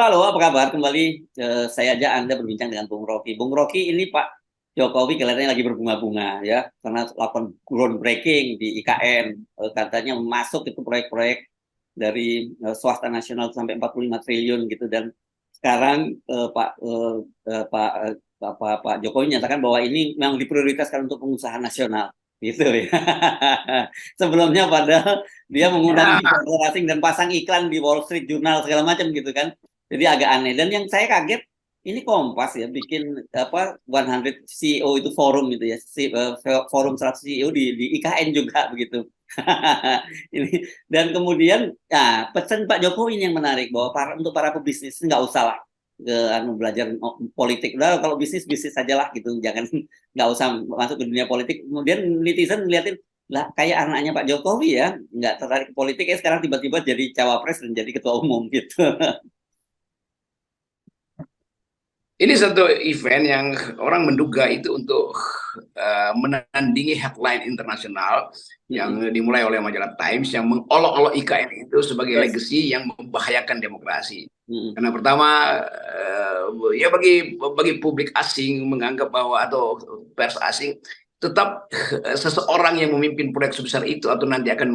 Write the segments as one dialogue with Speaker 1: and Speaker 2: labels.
Speaker 1: halo, apa kabar? Kembali saya ajak Anda berbincang dengan Bung Rocky. Bung Rocky, ini Pak Jokowi kelihatannya lagi berbunga-bunga ya, karena lakukan groundbreaking di IKN. Katanya masuk itu proyek-proyek dari swasta nasional sampai 45 triliun gitu. Dan sekarang Pak Jokowi nyatakan bahwa ini memang diprioritaskan untuk pengusaha nasional gitu ya. Sebelumnya padahal dia mengundang
Speaker 2: Ya,
Speaker 1: investor asing dan pasang iklan di Wall Street Journal segala macam gitu kan. Jadi agak aneh. Dan yang saya kaget, ini Kompas ya bikin apa 100 CEO itu forum gitu ya, forum 100 CEO di IKN juga begitu. Ini dan kemudian ya pesan Pak Jokowi ini yang menarik bahwa untuk para pebisnis nggak usah lah belajar politik. Udah kalau bisnis bisnis saja lah gitu, jangan nggak usah masuk ke dunia politik. Kemudian netizen ngeliatin lah kayak anaknya Pak Jokowi ya nggak tertarik ke politik ya sekarang tiba-tiba jadi cawapres dan jadi ketua umum gitu.
Speaker 2: ini satu event yang orang menduga itu untuk menandingi headline internasional yang dimulai oleh majalah Times yang mengolok-olok IKN itu sebagai
Speaker 1: Yes.
Speaker 2: legacy yang membahayakan demokrasi.
Speaker 1: Hmm.
Speaker 2: Karena pertama, ya bagi publik asing menganggap bahwa atau pers asing tetap seseorang yang memimpin proyek sebesar itu atau nanti akan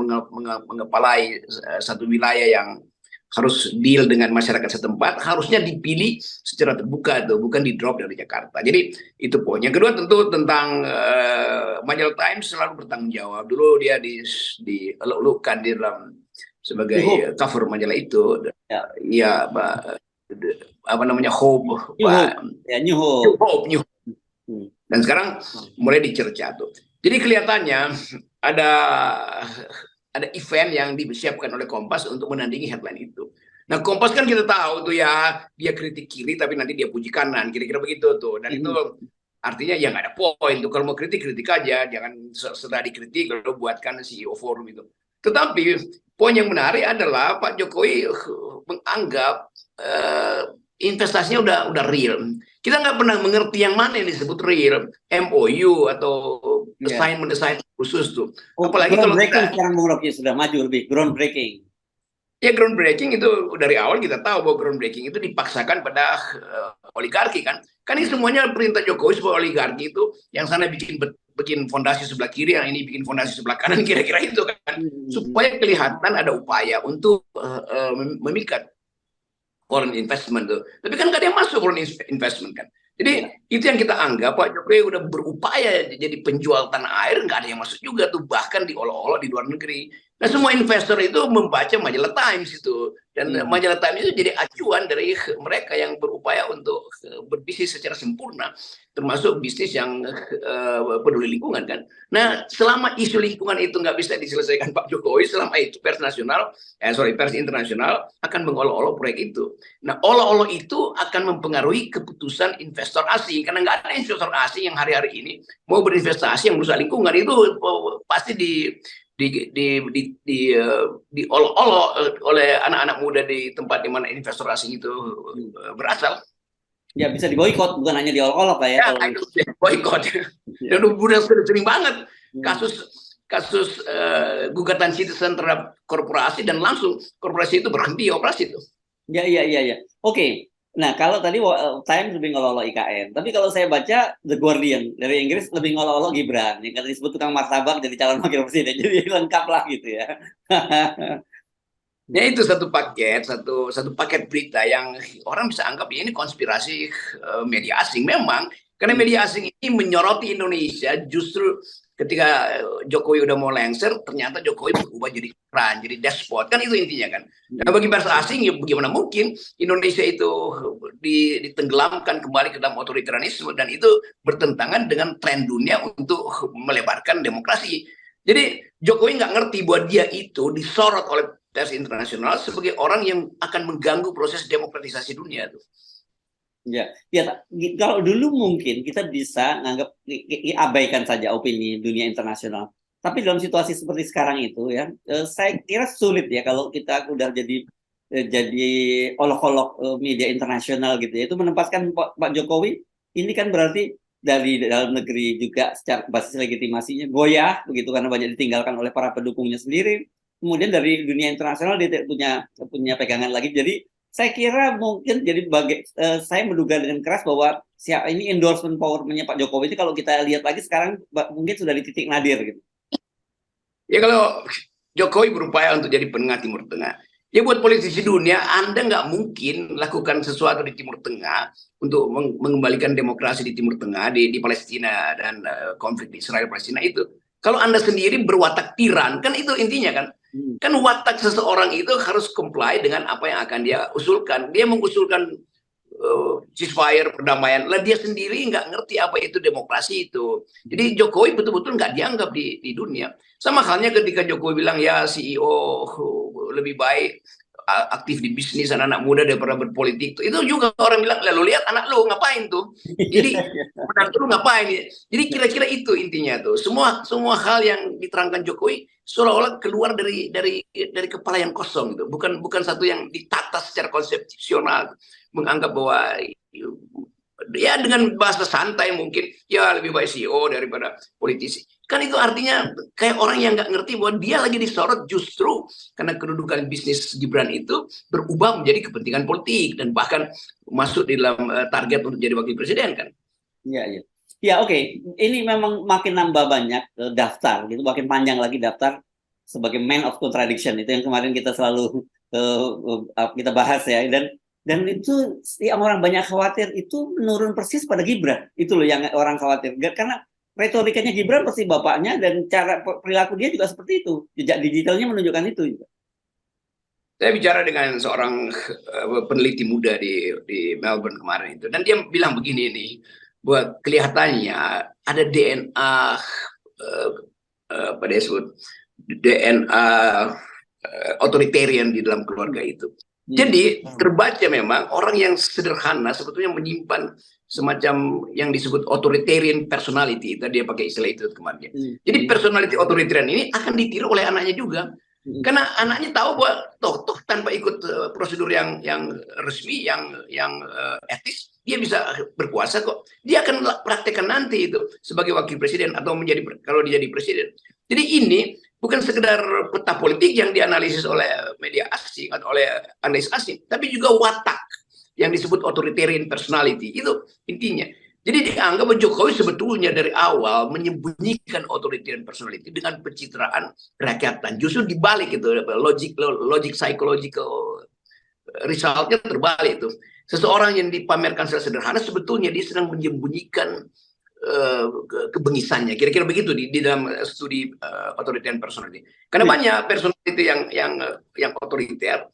Speaker 2: mengepalai satu wilayah yang harus deal dengan masyarakat setempat, harusnya dipilih secara terbuka tuh, bukan di drop dari Jakarta. Jadi itu poin. Yang kedua tentu tentang majalah Times selalu bertanggung jawab. Dulu dia dieluk-elukan di dalam
Speaker 1: New
Speaker 2: sebagai
Speaker 1: Hope.
Speaker 2: cover majalah itu.
Speaker 1: Ya.
Speaker 2: Ya, apa namanya, Hope,
Speaker 1: New
Speaker 2: Pak,
Speaker 1: Hope. Ya, New
Speaker 2: New
Speaker 1: Hope.
Speaker 2: Hope, New.
Speaker 1: Hmm.
Speaker 2: Dan sekarang mulai dicerca tuh. Jadi kelihatannya ada ada event yang disiapkan oleh Kompas untuk menandingi headline itu. Nah, Kompas kan kita tahu tuh ya, dia kritik kiri tapi nanti dia puji kanan, kira-kira begitu tuh. Dan itu
Speaker 1: Hmm.
Speaker 2: artinya ya nggak ada poin tuh. Kalau mau kritik, kritik aja. Jangan setelah dikritik lalu buatkan CEO forum itu. Tetapi poin yang menarik adalah Pak Jokowi menganggap investasinya udah real. Kita nggak pernah mengerti yang mana yang disebut real, MOU atau
Speaker 1: Ya.
Speaker 2: assignment khusus tuh.
Speaker 1: Oh,
Speaker 2: Apalagi kalau
Speaker 1: groundbreaking
Speaker 2: kita,
Speaker 1: sekarang Bung Rocky sudah maju lebih groundbreaking.
Speaker 2: ya groundbreaking itu dari awal kita tahu bahwa groundbreaking itu dipaksakan pada oligarki kan. Kan ini semuanya perintah Jokowi supaya oligarki itu yang sana bikin fondasi sebelah kiri, yang ini bikin fondasi sebelah kanan, kira-kira itu kan.
Speaker 1: Hmm.
Speaker 2: Supaya kelihatan ada upaya untuk memikat foreign investment tuh. Tapi kan gak ada yang masuk foreign investment kan. Jadi
Speaker 1: Ya.
Speaker 2: itu yang kita anggap Pak Jokowi udah berupaya jadi penjual tanah air, nggak ada yang masuk juga tuh, bahkan diolok-olok di luar negeri. Nah, semua investor itu membaca majalah Times itu, dan
Speaker 1: Hmm.
Speaker 2: majalah Times itu jadi acuan dari mereka yang berupaya untuk berbisnis secara sempurna, termasuk bisnis yang peduli lingkungan kan.
Speaker 1: Ya.
Speaker 2: Nah, selama isu lingkungan itu nggak bisa diselesaikan Pak Jokowi, selama itu pers internasional akan mengolok-olok proyek itu. Nah, olok-olok itu akan mempengaruhi keputusan investor asing, karena nggak ada investor asing yang hari-hari ini mau berinvestasi yang merusak lingkungan. Itu pasti diolok-olok oleh anak-anak muda di tempat di mana investor asing itu
Speaker 1: Hmm.
Speaker 2: berasal.
Speaker 1: Ya bisa diboikot bukan hanya diolok-olok lah ya
Speaker 2: Ya,
Speaker 1: kalau.
Speaker 2: itu boykot. Dan
Speaker 1: Ya.
Speaker 2: udah sering banget
Speaker 1: Hmm.
Speaker 2: kasus kasus gugatan citizen terhadap korporasi, dan langsung korporasi itu berhenti operasi itu.
Speaker 1: Ya, iya, iya, iya. Oke. Nah, kalau tadi Times lebih ngolok IKN, tapi kalau saya baca The Guardian dari Inggris lebih ngolok Gibran, yang kata disebut tukang martabak jadi calon wakil presiden, jadi lengkap lah gitu ya.
Speaker 2: Ya, itu satu paket, satu paket berita yang orang bisa anggap ya ini konspirasi media asing. Memang karena
Speaker 1: Hmm.
Speaker 2: media asing ini menyoroti Indonesia justru ketika Jokowi udah mau lengser, ternyata Jokowi berubah jadi peran, jadi despot, kan itu intinya kan. Nah, bagi pers asing ya bagaimana mungkin Indonesia itu ditenggelamkan kembali ke dalam otoritarianisme, dan itu bertentangan dengan tren dunia untuk melebarkan demokrasi. Jadi Jokowi nggak ngerti bahwa dia itu disorot oleh pers internasional sebagai orang yang akan mengganggu proses demokratisasi dunia tuh.
Speaker 1: Ya, ya. Kalau dulu mungkin kita bisa nganggap abaikan saja opini dunia internasional. Tapi dalam situasi seperti sekarang itu ya, saya kira sulit ya kalau kita udah jadi olok-olok media internasional gitu ya. Itu menempatkan Pak Jokowi ini kan berarti dari dalam negeri juga secara basis legitimasinya goyah begitu karena banyak ditinggalkan oleh para pendukungnya sendiri. Kemudian dari dunia internasional dia tidak punya pegangan lagi. Jadi saya kira mungkin jadi saya menduga dengan keras bahwa ini endorsement powernya Pak Jokowi itu kalau kita lihat lagi sekarang mungkin sudah di titik nadir gitu.
Speaker 2: Ya kalau Jokowi berupaya untuk jadi penengah Timur Tengah, ya buat politisi dunia, Anda nggak mungkin lakukan sesuatu di Timur Tengah untuk mengembalikan demokrasi di Timur Tengah, di Palestina dan konflik di Israel Palestina itu. Kalau Anda sendiri berwatak tiran, kan itu intinya kan. Kan watak seseorang itu harus comply dengan apa yang akan dia usulkan. Dia mengusulkan ceasefire, perdamaian, lah dia sendiri nggak ngerti apa itu demokrasi itu. Jadi Jokowi betul-betul nggak dianggap di dunia. Sama halnya ketika Jokowi bilang ya CEO lebih baik aktif di bisnis anak-anak muda daripada berpolitik. Itu juga orang bilang, lalu lihat anak lu ngapain tuh. Jadi benar lu ngapain ya. Jadi kira-kira itu intinya tuh. Semua hal yang diterangkan Jokowi seolah-olah keluar dari kepala yang kosong gitu. Bukan satu yang ditata secara konsepsional, menganggap bahwa ya dengan bahasa santai mungkin ya lebih baik CEO daripada politisi. Kan itu artinya kayak orang yang nggak ngerti bahwa dia lagi disorot justru karena kedudukan bisnis Gibran itu berubah menjadi kepentingan politik dan bahkan masuk di dalam target untuk jadi wakil presiden kan.
Speaker 1: Iya, iya. Ya oke, ini memang makin nambah banyak daftar gitu, makin panjang lagi daftar sebagai man of contradiction itu yang kemarin kita selalu kita bahas ya, dan itu yang orang banyak khawatir itu menurun persis pada Gibran. Itu loh yang orang khawatir. Karena retorikanya Gibran pasti bapaknya dan cara perilaku dia juga seperti itu. Jejak digitalnya menunjukkan itu juga.
Speaker 2: Saya bicara dengan seorang peneliti muda di Melbourne kemarin itu, dan dia bilang begini nih, bahwa kelihatannya ada DNA apa dia sebut DNA authoritarian di dalam keluarga itu. Jadi terbaca memang orang yang sederhana sebetulnya menyimpan semacam yang disebut authoritarian personality. Tadi dia pakai istilah itu kemarin. Jadi personality authoritarian ini akan ditiru oleh anaknya juga. Karena anaknya tahu bahwa toh tanpa ikut prosedur yang resmi, yang etis, dia bisa berkuasa kok. Dia akan praktekkan nanti itu sebagai wakil presiden atau kalau dia jadi presiden. Jadi ini bukan sekedar peta politik yang dianalisis oleh media asing atau oleh analis asing, tapi juga watak yang disebut authoritarian personality. Itu intinya. Jadi dianggap bahwa Jokowi sebetulnya dari awal menyembunyikan authoritarian personality dengan pencitraan kerakyatan. Justru dibalik itu, logic psychological resultnya terbalik itu. Seseorang yang dipamerkan secara sederhana sebetulnya dia sedang menyembunyikan kebengisannya, kira-kira begitu di dalam studi authoritarian personality. Karena banyak personality yang otoriter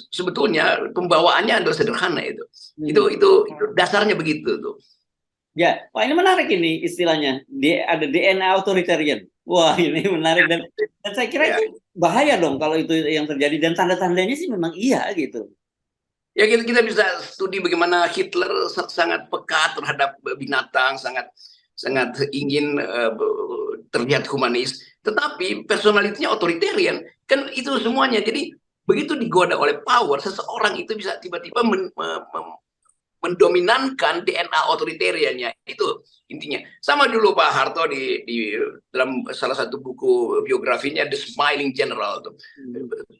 Speaker 2: sebetulnya pembawaannya adalah sederhana itu. Itu dasarnya begitu tuh.
Speaker 1: Ya, wah ini menarik ini istilahnya. Ada DNA authoritarian. Wah ini menarik dan saya kira itu bahaya dong kalau itu yang terjadi dan tanda-tandanya sih memang iya gitu.
Speaker 2: Ya kita bisa studi bagaimana Hitler sangat peka terhadap binatang, sangat ingin terlihat humanis, tetapi personalitinya authoritarian kan itu semuanya. Jadi begitu digoda oleh power, seseorang itu bisa tiba-tiba mendominankan DNA otoritariannya. Itu intinya. Sama dulu Pak Harto di dalam salah satu buku biografinya The Smiling General tuh.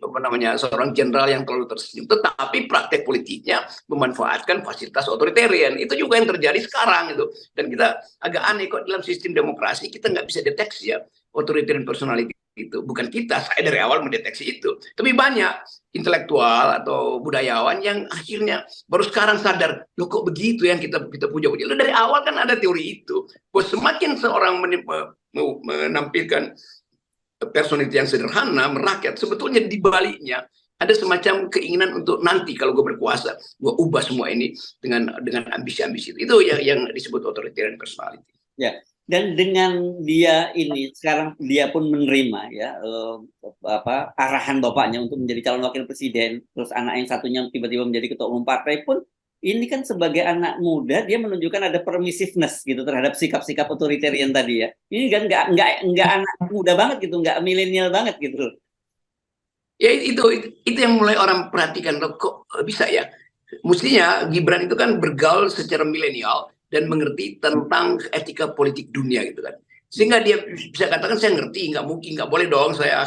Speaker 2: Apa namanya, seorang jenderal yang terlalu tersenyum, tetapi praktek politiknya memanfaatkan fasilitas otoritarian. Itu juga yang terjadi sekarang itu. Dan kita agak aneh kok dalam sistem demokrasi kita nggak bisa deteksi ya authoritarian personality itu. Bukan kita, saya dari awal mendeteksi itu. Tapi banyak intelektual atau budayawan yang akhirnya baru sekarang sadar, loh kok begitu yang kita puja-puja. Dari awal kan ada teori itu. Bahwa semakin seorang menampilkan personality yang sederhana, merakyat, sebetulnya di baliknya ada semacam keinginan untuk nanti kalau gue berkuasa, gue ubah semua ini dengan ambisi-ambisi itu yang disebut authoritarian personality.
Speaker 1: Ya, dan dengan dia ini sekarang dia pun menerima ya arahan bapaknya untuk menjadi calon wakil presiden, terus anak yang satunya tiba-tiba menjadi ketua umum partai pun ini kan sebagai anak muda dia menunjukkan ada permissiveness gitu terhadap sikap-sikap otoritarian tadi ya. Ini kan nggak anak muda banget gitu, nggak milenial banget gitu.
Speaker 2: Ya itu yang mulai orang perhatikan, loh kok bisa ya. Mestinya Gibran itu kan bergaul secara milenial dan mengerti tentang etika politik dunia gitu kan. Sehingga dia bisa katakan saya ngerti, nggak mungkin, nggak boleh dong saya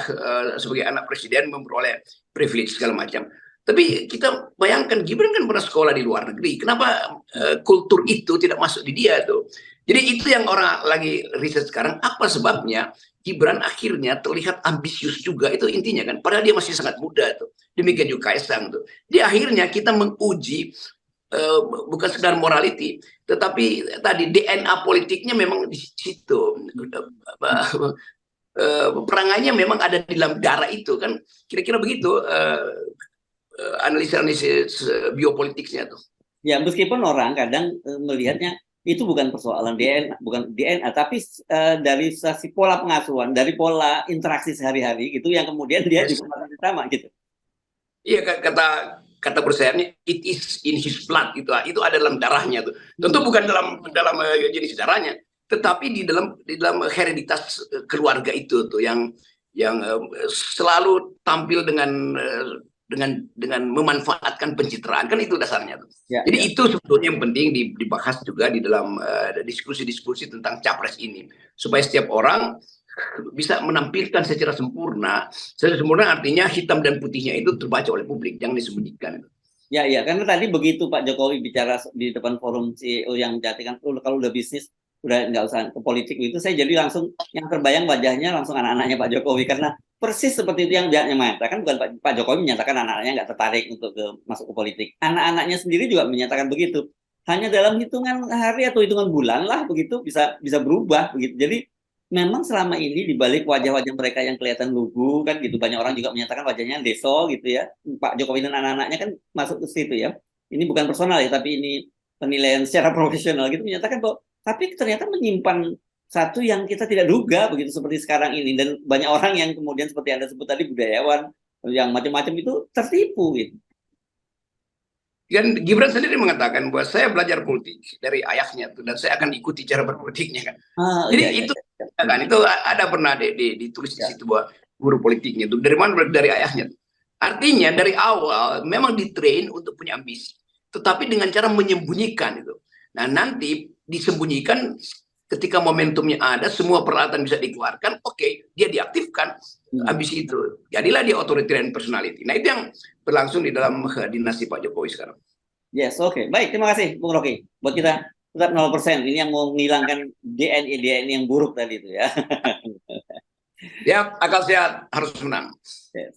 Speaker 2: sebagai anak presiden memperoleh privilege segala macam. Tapi kita bayangkan Gibran kan pernah sekolah di luar negeri. Kenapa kultur itu tidak masuk di dia tuh? Jadi itu yang orang lagi riset sekarang. Apa sebabnya Gibran akhirnya terlihat ambisius juga, itu intinya kan. Padahal dia masih sangat muda tuh. Demikian juga Kaisang tuh. Di akhirnya kita menguji bukan sekedar morality, tetapi tadi DNA politiknya memang di situ. Perangannya memang ada di dalam darah itu kan. Kira-kira begitu analisis biopolitiknya tuh.
Speaker 1: Ya, meskipun orang kadang melihatnya itu bukan persoalan DNA, bukan DNA, tapi dari sisi pola pengasuhan, dari pola interaksi sehari-hari gitu, yang kemudian dia juga masih sama gitu.
Speaker 2: Iya, kata bersayapnya, it is in his blood, itu ada dalam darahnya tuh. Tentu bukan dalam jenis darahnya, tetapi di dalam hereditas keluarga itu tuh yang selalu tampil dengan memanfaatkan pencitraan, kan itu dasarnya tuh.
Speaker 1: Ya,
Speaker 2: jadi
Speaker 1: ya.
Speaker 2: itu sebetulnya yang penting dibahas juga di dalam diskusi-diskusi tentang capres ini, supaya setiap orang bisa menampilkan secara sempurna. Secara sempurna artinya hitam dan putihnya itu terbaca oleh publik, jangan disembunyikan.
Speaker 1: Ya, ya, karena tadi begitu Pak Jokowi bicara di depan forum CEO yang menjadikan kalau udah bisnis udah nggak usah ke politik itu, saya jadi langsung yang terbayang wajahnya langsung anak-anaknya Pak Jokowi, karena persis seperti itu yang dia menyatakan. Bukan Pak Jokowi menyatakan anak-anaknya nggak tertarik untuk masuk ke politik, anak-anaknya sendiri juga menyatakan begitu. Hanya dalam hitungan hari atau hitungan bulan lah begitu bisa berubah begitu. Jadi memang selama ini di balik wajah-wajah mereka yang kelihatan lugu kan gitu, banyak orang juga menyatakan wajahnya deso gitu ya. Pak Jokowi dan anak-anaknya kan masuk ke situ ya. Ini bukan personal ya, tapi ini penilaian secara profesional gitu, menyatakan bahwa tapi ternyata menyimpan satu yang kita tidak duga begitu seperti sekarang ini, dan banyak orang yang kemudian seperti Anda sebut tadi budayawan yang macam-macam itu tertipu gitu.
Speaker 2: Dan Gibran sendiri mengatakan bahwa saya belajar politik dari ayahnya tuh, dan saya akan ikuti cara berpolitiknya kan. Jadi
Speaker 1: Iya,
Speaker 2: itu
Speaker 1: iya.
Speaker 2: kan itu ada pernah ditulis di situ bahwa guru politiknya itu dari mana, dari ayahnya. Artinya dari awal memang ditrain untuk punya ambisi, tetapi dengan cara menyembunyikan itu. Nah, nanti disembunyikan ketika momentumnya ada, semua peralatan bisa dikeluarkan, oke, dia diaktifkan ambisi itu. Jadilah dia authoritarian personality. Nah, itu yang berlangsung di dalam dinasti Pak Jokowi sekarang.
Speaker 1: Yes, oke. Baik, terima kasih Bung Rocky. Buat kita tetap 0%. Ini yang mau menghilangkan DNA yang buruk tadi itu ya.
Speaker 2: Ya, akal sehat harus menang.
Speaker 1: Yes.